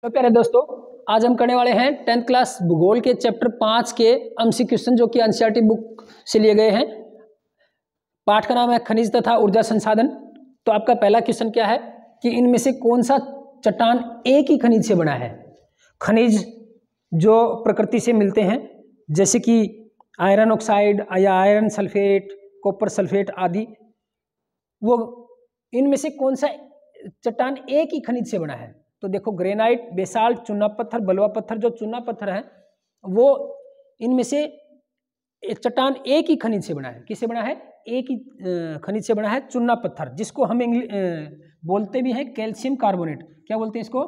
तो प्यारे दोस्तों, आज हम करने वाले हैं 10th क्लास भूगोल के चैप्टर 5 के एमसी क्वेश्चन जो कि एनसीईआरटी बुक से लिए गए हैं। पाठ का नाम है खनिज तथा ऊर्जा संसाधन। तो आपका पहला क्वेश्चन क्या है कि इनमें से कौन सा चट्टान एक ही खनिज से बना है। खनिज जो प्रकृति से मिलते हैं जैसे कि आयरन ऑक्साइड या आयरन सल्फेट, कॉपर सल्फेट आदि, वो इनमें से कौन सा चट्टान एक ही खनिज से बना है। तो देखो, ग्रेनाइट, बेसाल्ट, चूना पत्थर, बलुआ पत्थर। जो चूना पत्थर है वो इनमें से चट्टान एक ही खनिज से बना है। किससे बना है? एक ही खनिज से बना है, चूना पत्थर, जिसको हम बोलते भी हैं कैल्शियम कार्बोनेट। क्या बोलते हैं इसको?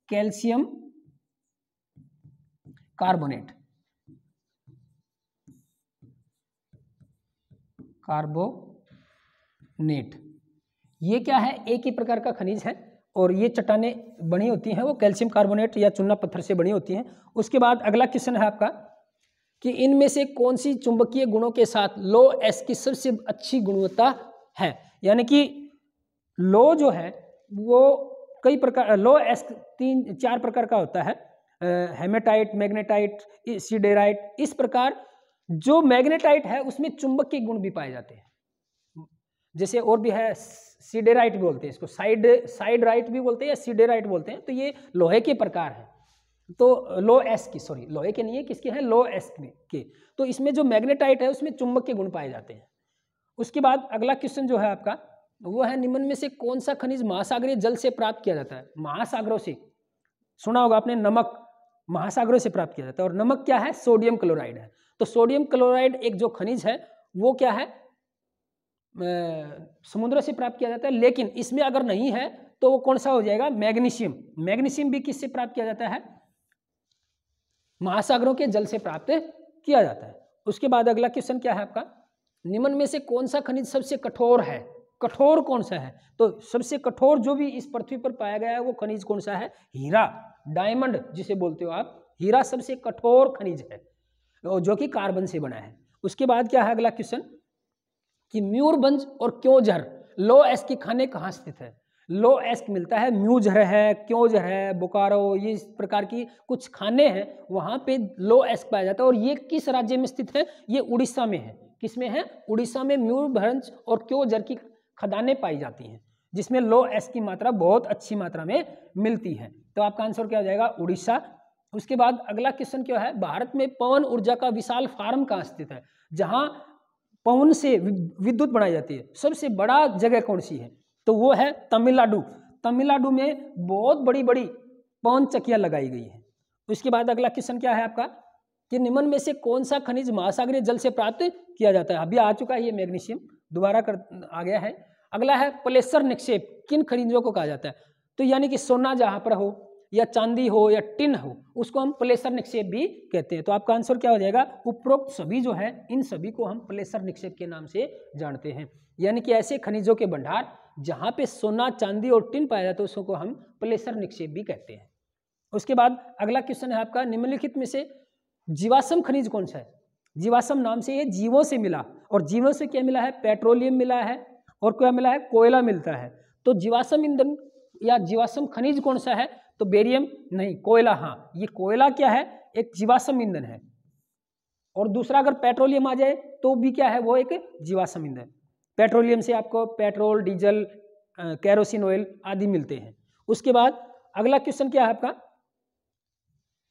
Calcium carbonate, carbonate. ये क्या है? एक ही प्रकार का खनिज है और ये चट्टानें बनी होती हैं वो कैल्शियम कार्बोनेट या चूना पत्थर से बनी होती हैं। उसके बाद अगला क्वेश्चन है आपका कि इनमें से कौन सी चुंबकीय गुणों के साथ लो एस की सबसे अच्छी गुणवत्ता है। यानी कि लो जो है वो कई प्रकार, लो एस 3-4 प्रकार का होता है, हेमेटाइट, मैग्नेटाइट, सिडेराइट। इस प्रकार जो मैग्नेटाइट है उसमें चुंबकीय गुण भी पाए जाते हैं। जैसे और भी है, सिडेराइट बोलते हैं इसको, साइड राइट भी बोलते हैं या सिडेराइट बोलते हैं। तो ये लोहे के प्रकार है। तो लो एस की, सॉरी लोहे के नहीं है, किसके हैं? लो एस के। तो इसमें जो मैग्नेटाइट है उसमें चुंबक के गुण पाए जाते हैं। उसके बाद अगला क्वेश्चन जो है आपका वो है, निम्न में से कौन सा खनिज महासागरीय जल से प्राप्त किया जाता है। महासागरों से, सुना होगा आपने, नमक महासागरों से प्राप्त किया जाता है। और नमक क्या है? सोडियम क्लोराइड है। तो सोडियम क्लोराइड एक जो खनिज है वो क्या है? समुद्र से प्राप्त किया जाता है। लेकिन इसमें अगर नहीं है तो वो कौन सा हो जाएगा? मैग्नीशियम। मैग्नीशियम भी किससे प्राप्त किया जाता है? महासागरों के जल से प्राप्त किया जाता है। उसके बाद अगला क्वेश्चन क्या है आपका, निम्न में से कौन सा खनिज सबसे कठोर है। कठोर कौन सा है? तो सबसे कठोर जो भी इस पृथ्वी पर पाया गया है वो खनिज कौन सा है? हीरा, डायमंड जिसे बोलते हो आप। हीरा सबसे कठोर खनिज है जो कि कार्बन से बना है। उसके बाद क्या है अगला क्वेश्चन कि म्यूरभंज और क्योंझर लो एस की खाने कहाँ स्थित है। लो एस्क मिलता है, म्यूझर है, क्योंझर है, बोकारो, ये इस प्रकार की कुछ खाने हैं, वहां पे लो एस्क पाया जाता है। और ये किस राज्य में स्थित है? ये उड़ीसा में है। किसमें है? उड़ीसा में म्यूरभंज और क्योंझर की खदानें पाई जाती हैं जिसमें लो एस्क की मात्रा बहुत अच्छी मात्रा में मिलती है। तो आपका आंसर क्या हो जाएगा? उड़ीसा। उसके बाद अगला क्वेश्चन क्या है, भारत में पवन ऊर्जा का विशाल फार्म कहाँ स्थित है। जहां पवन से विद्युत बनाई जाती है सबसे बड़ा जगह कौन सी है? तो वो है तमिलनाडु। तमिलनाडु में बहुत बड़ी बड़ी पवन चक्कियां लगाई गई हैं। उसके बाद अगला क्वेश्चन क्या है आपका कि निम्न में से कौन सा खनिज महासागरीय जल से प्राप्त किया जाता है। अभी आ चुका है ये मैग्नीशियम, दोबारा आ गया है। अगला है प्लेसर निक्षेप किन खनिजों को कहा जाता है। तो यानी कि सोना जहां पर हो या चांदी हो या टिन हो उसको हम प्लेसर निक्षेप भी कहते हैं। तो आपका आंसर क्या हो जाएगा? उपरोक्त सभी जो है इन सभी को हम प्लेसर निक्षेप के नाम से जानते हैं। यानी कि ऐसे खनिजों के भंडार जहां पे सोना, चांदी और टिन पाया जाता है उसको हम प्लेसर निक्षेप भी कहते हैं। उसके बाद अगला क्वेश्चन है आपका, निम्नलिखित में से जीवाश्म खनिज कौन सा है। जीवाश्म नाम से ये जीवों से मिला, और जीवों से क्या मिला है? पेट्रोलियम मिला है और क्या मिला है? कोयला मिलता है। तो जीवाश्म ईंधन या जीवाश्म खनिज कौन सा है? तो बेरियम नहीं, कोयला। हाँ, ये कोयला क्या है? एक जीवाश्म ईंधन है। और दूसरा अगर पेट्रोलियम आ जाए तो भी क्या है? वो एक जीवाश्म ईंधन। पेट्रोलियम से आपको पेट्रोल, डीजल, केरोसिन ऑयल आदि मिलते हैं। उसके बाद अगला क्वेश्चन क्या है आपका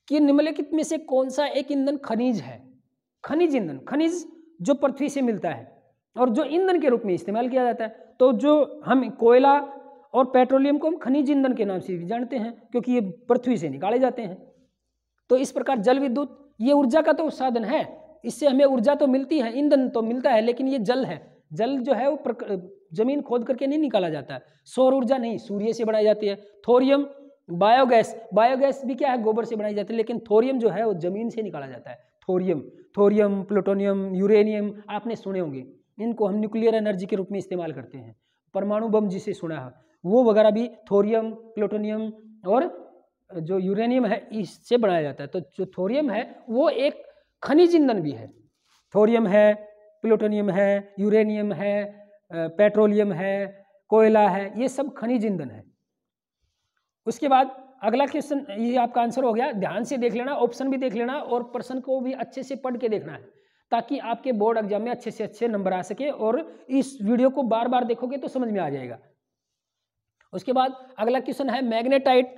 कि निम्नलिखित में से कौन सा एक ईंधन खनिज है। खनिज ईंधन, खनिज जो पृथ्वी से मिलता है और जो ईंधन के रूप में इस्तेमाल किया जाता है। तो जो हम कोयला और पेट्रोलियम को हम खनिज ईंधन के नाम से भी जानते हैं क्योंकि ये पृथ्वी से निकाले जाते हैं। तो इस प्रकार जल विद्युत ये ऊर्जा का तो साधन है, इससे हमें ऊर्जा तो मिलती है, ईंधन तो मिलता है, लेकिन ये जल है। जल जो है वो जमीन खोद करके नहीं निकाला जाता है। सौर ऊर्जा नहीं, सूर्य से बनाई जाती है। थोरियम, बायोगैस, बायोगैस भी क्या है? गोबर से बनाई जाती है। लेकिन थोरियम जो है वो जमीन से निकाला जाता है। थोरियम, प्लूटोनियम, यूरेनियम आपने सुने होंगे। इनको हम न्यूक्लियर एनर्जी के रूप में इस्तेमाल करते हैं। परमाणु बम जिसे सुना है वो वगैरह भी थोरियम, प्लूटोनियम और जो यूरेनियम है इससे बनाया जाता है। तो जो थोरियम है वो एक खनिज ईंधन भी है। थोरियम है, प्लूटोनियम है, यूरेनियम है, पेट्रोलियम है, कोयला है, ये सब खनिज ईंधन है। उसके बाद अगला क्वेश्चन, ये आपका आंसर हो गया। ध्यान से देख लेना, ऑप्शन भी देख लेना और प्रश्न को भी अच्छे से पढ़ के देखना है, ताकि आपके बोर्ड एग्जाम में अच्छे से अच्छे नंबर आ सके। और इस वीडियो को बार बार देखोगे तो समझ में आ जाएगा। उसके बाद अगला क्वेश्चन है, मैग्नेटाइट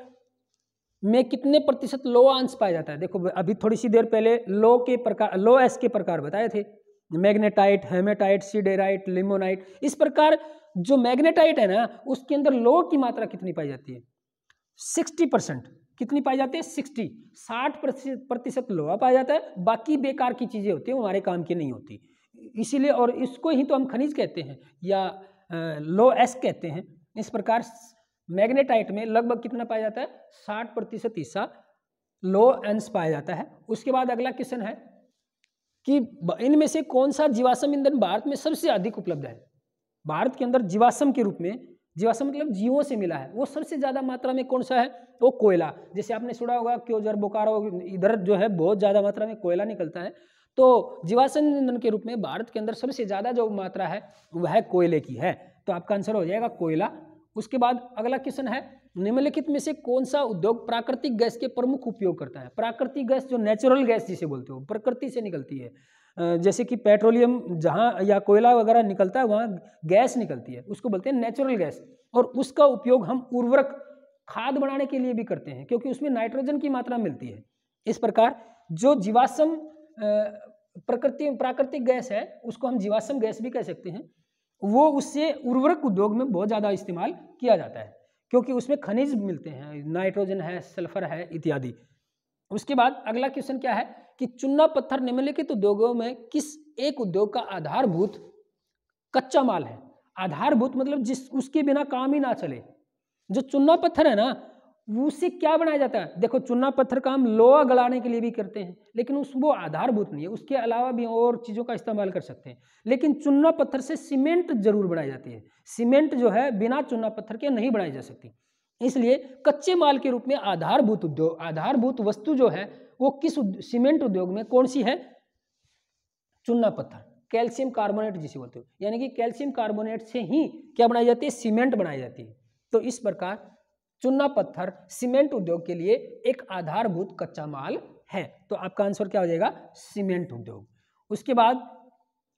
में कितने प्रतिशत लो अंश पाया जाता है। देखो अभी थोड़ी सी देर पहले लो के प्रकार, लो एस के प्रकार बताए थे, मैग्नेटाइट, हेमेटाइट, सिडेराइट, लिमोनाइट। इस प्रकार जो मैग्नेटाइट है ना, उसके अंदर लो की मात्रा कितनी पाई जाती है? 60%। कितनी पाई जाती है? 60% लोहा पाया जाता है। बाकी बेकार की चीजें होती हैं, हमारे काम की नहीं होती, इसीलिए। और इसको ही तो हम खनिज कहते हैं या लो एस कहते हैं। इस प्रकार मैग्नेटाइट में लगभग कितना पाया जाता है? 60% हिस्सा लो अंश पाया जाता है। उसके बाद अगला क्वेश्चन है कि इनमें से कौन सा जीवाश्म ईंधन भारत में सबसे अधिक उपलब्ध है? भारत के अंदर जीवाश्म के रूप में, जीवाश्म मतलब जीवों से मिला है, वो सबसे ज्यादा मात्रा में कौन सा है? वो कोयला। जैसे आपने सुना होगा क्योंझर, बोकारो, इधर जो है बहुत ज्यादा मात्रा में कोयला निकलता है। तो जीवाश्म ईंधन के रूप में भारत के अंदर सबसे ज्यादा जो मात्रा है वह कोयले की है। तो आपका आंसर हो जाएगा कोयला। उसके बाद अगला क्वेश्चन है, निम्नलिखित में से कौन सा उद्योग प्राकृतिक गैस के प्रमुख उपयोग करता है? प्राकृतिक गैस जो नेचुरल गैस जिसे बोलते हो, प्रकृति से निकलती है, जैसे कि पेट्रोलियम जहाँ या कोयला वगैरह निकलता है वहाँ गैस निकलती है, उसको बोलते हैं नेचुरल गैस। और उसका उपयोग हम उर्वरक, खाद बनाने के लिए भी करते हैं, क्योंकि उसमें नाइट्रोजन की मात्रा मिलती है। इस प्रकार जो जीवाश्म प्राकृतिक गैस है उसको हम जीवाश्म गैस भी कह सकते हैं। वो उससे उर्वरक उद्योग में बहुत ज़्यादा इस्तेमाल किया जाता है, क्योंकि उसमें खनिज मिलते हैं, नाइट्रोजन है, सल्फर है इत्यादि। उसके बाद अगला क्वेश्चन क्या है कि चूना पत्थर निम्नलिखित उद्योगों में किस एक उद्योग का आधारभूत कच्चा माल है? आधारभूत मतलब जिस उसके बिना काम ही ना चले। जो चूना पत्थर है ना, उससे क्या बनाया जाता है? देखो चूना पत्थर का हम लोहा गलाने के लिए भी करते हैं, लेकिन वो आधारभूत नहीं है, उसके अलावा भी और चीज़ों का इस्तेमाल कर सकते हैं। लेकिन चूना पत्थर से सीमेंट जरूर बनाई जाती है। सीमेंट जो है बिना चूना पत्थर के नहीं बनाई जा सकती। इसलिए कच्चे माल के रूप में आधारभूत उद्योग, आधारभूत वस्तु जो है वो किस सीमेंट उद्योग में कौन सी है? चूना पत्थर, कैल्शियम कार्बोनेट जिसे बोलते हो, यानी कि कैल्शियम कार्बोनेट से ही क्या बनाई जाती है? सीमेंट बनाई जाती है। तो इस प्रकार चूना पत्थर सीमेंट उद्योग के लिए एक आधारभूत कच्चा माल है। तो आपका आंसर क्या हो जाएगा? सीमेंट उद्योग। उसके बाद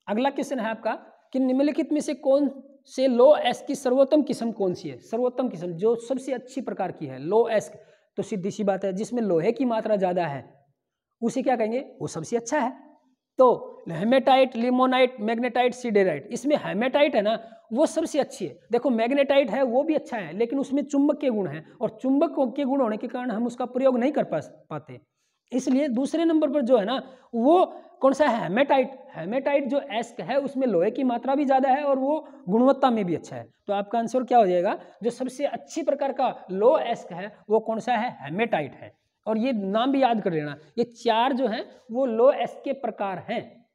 अगला क्वेश्चन है आपका कि निम्नलिखित में से कौन से लो एस की सर्वोत्तम किस्म कौन सी है? सर्वोत्तम किस्म जो सबसे अच्छी प्रकार की है, लो एस, तो सीधी सी बात है जिसमें लोहे की मात्रा ज्यादा है उसे क्या कहेंगे? वो सबसे अच्छा है। तो हेमेटाइट, लिमोनाइट, मैग्नेटाइट, सिडेराइट, इसमें हेमेटाइट है ना वो सबसे अच्छी है। देखो मैग्नेटाइट है वो भी अच्छा है, लेकिन उसमें चुंबक के गुण हैं और चुंबक के गुण होने के कारण हम उसका प्रयोग नहीं कर पाते। इसलिए दूसरे नंबर पर जो है ना वो कौन सा है? हेमेटाइट। हेमेटाइट जो एस्क है उसमें लोहे की मात्रा भी ज्यादा है और वो गुणवत्ता में भी अच्छा है। तो आपका आंसर क्या हो जाएगा? जो सबसे अच्छी प्रकार का लो एस्क है वो कौन सा है? हेमेटाइट है। और ये नाम भी याद कर लेना, ये चार जो हैं वो लो एस्क के प्रकार हैं।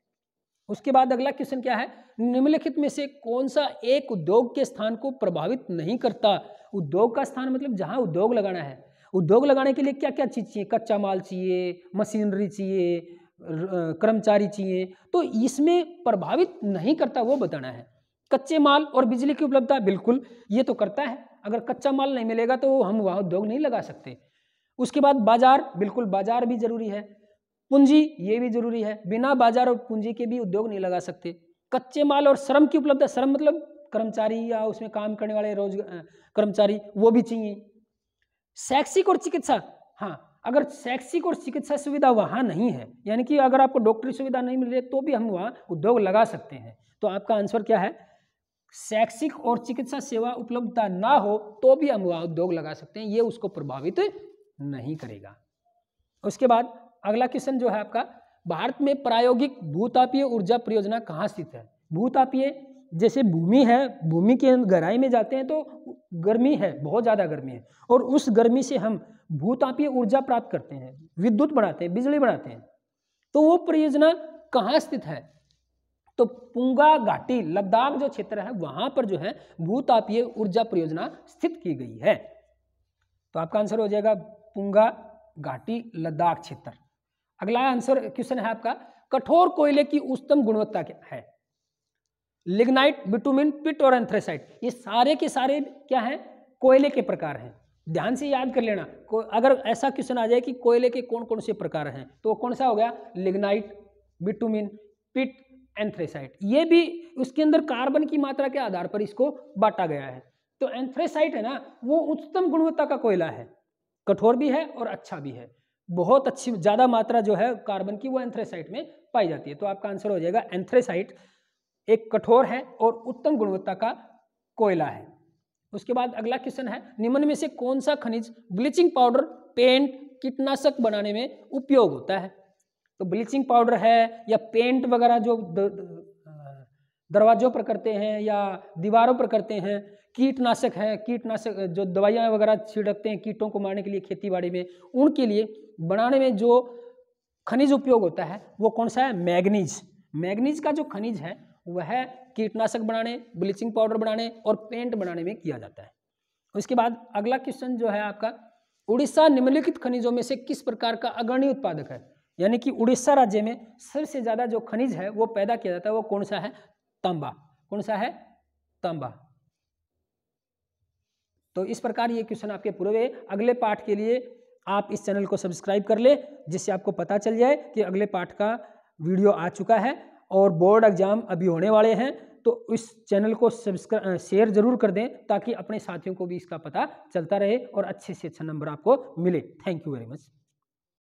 उसके बाद अगला क्वेश्चन क्या है? निम्नलिखित में से कौन सा एक उद्योग के स्थान को प्रभावित नहीं करता? उद्योग का स्थान मतलब जहां उद्योग लगाना है। उद्योग लगाने के लिए क्या क्या चीज चाहिए? कच्चा माल चाहिए, मशीनरी चाहिए, कर्मचारी चाहिए। तो इसमें प्रभावित नहीं करता वो बताना है। कच्चे माल और बिजली की उपलब्धता बिल्कुल ये तो करता है। अगर कच्चा माल नहीं मिलेगा तो हम वहां उद्योग नहीं लगा सकते। उसके बाद बाजार, बिल्कुल बाजार भी जरूरी है। पूंजी ये भी जरूरी है, बिना बाजार और पूंजी के भी उद्योग नहीं लगा सकते। कच्चे माल और श्रम की उपलब्धता, श्रम मतलब कर्मचारी या उसमें काम करने वाले कर्मचारी, वो भी चाहिए। शैक्षिक और चिकित्सा, हाँ अगर शैक्षिक और चिकित्सा सुविधा वहाँ नहीं है, यानी कि अगर आपको डॉक्टरी सुविधा नहीं मिल रही है तो भी हम वहाँ उद्योग लगा सकते हैं। तो आपका आंसर क्या है? शैक्षिक और चिकित्सा सेवा उपलब्धता ना हो तो भी हम वहाँ उद्योग लगा सकते हैं, ये उसको प्रभावित नहीं करेगा। उसके बाद अगला क्वेश्चन जो है आपका, भारत में प्रायोगिक भूतापीय ऊर्जा परियोजना कहाँ स्थित है? भूतापीय जैसे भूमि है, भूमि के गहराई में जाते हैं तो गर्मी है, बहुत ज़्यादा गर्मी है, और उस गर्मी से हम भूतापीय ऊर्जा प्राप्त करते हैं, विद्युत बनाते हैं, बिजली बनाते हैं। तो वो परियोजना कहाँ स्थित है? तो पुंगा घाटी, लद्दाख जो क्षेत्र है वहां पर जो है भूतापीय ऊर्जा परियोजना स्थित की गई है। तो आपका आंसर हो जाएगा पुंगा घाटी, लद्दाख क्षेत्र। अगला आंसर क्वेश्चन है आपका, कठोर कोयले की उच्चतम गुणवत्ता क्या है? लिग्नाइट, बिटुमिन, पिट और एंथ्रेसाइट, ये सारे के सारे क्या हैं? कोयले के प्रकार हैं। ध्यान से याद कर लेना। अगर ऐसा क्वेश्चन आ जाए कि कोयले के कौन कौन से प्रकार हैं, तो कौन सा हो गया, लिग्नाइट, बिटुमिन, पिट, एंथ्रेसाइट। ये भी उसके अंदर कार्बन की मात्रा के आधार पर इसको बांटा गया है। तो एंथ्रेसाइट है ना, वो उच्चतम गुणवत्ता का कोयला है, कठोर भी है और अच्छा भी है। बहुत अच्छी ज़्यादा मात्रा जो है कार्बन की वो एंथ्रेसाइट में पाई जाती है। तो आपका आंसर हो जाएगा एंथ्रेसाइट एक कठोर है और उत्तम गुणवत्ता का कोयला है। उसके बाद अगला क्वेश्चन है, निम्न में से कौन सा खनिज ब्लीचिंग पाउडर, पेंट, कीटनाशक बनाने में उपयोग होता है। तो ब्लीचिंग पाउडर है या पेंट वगैरह जो दरवाजों पर करते हैं या दीवारों पर करते हैं, कीटनाशक है, कीटनाशक जो दवाइयाँ वगैरह छिड़कते हैं कीटों को मारने के लिए खेती बाड़ी में, उनके लिए बनाने में जो खनिज उपयोग होता है वो कौन सा है, मैग्नीज। मैग्नीज का जो खनिज है वह कीटनाशक बनाने, ब्लीचिंग पाउडर बनाने और पेंट बनाने में किया जाता है। उसके बाद अगला क्वेश्चन जो है आपका, उड़ीसा निम्नलिखित खनिजों में से किस प्रकार का अग्रणी उत्पादक है। यानी कि उड़ीसा राज्य में सबसे ज़्यादा जो खनिज है वो पैदा किया जाता है वो कौन सा है, तांबा। कौन सा है, तांबा। तो इस प्रकार ये क्वेश्चन आपके पूरे हुए। अगले पाठ के लिए आप इस चैनल को सब्सक्राइब कर ले, जिससे आपको पता चल जाए कि अगले पाठ का वीडियो आ चुका है और बोर्ड एग्जाम अभी होने वाले हैं। तो इस चैनल को सब्सक्राइब शेयर जरूर कर दें ताकि अपने साथियों को भी इसका पता चलता रहे और अच्छे से अच्छा नंबर आपको मिले। Thank you very much.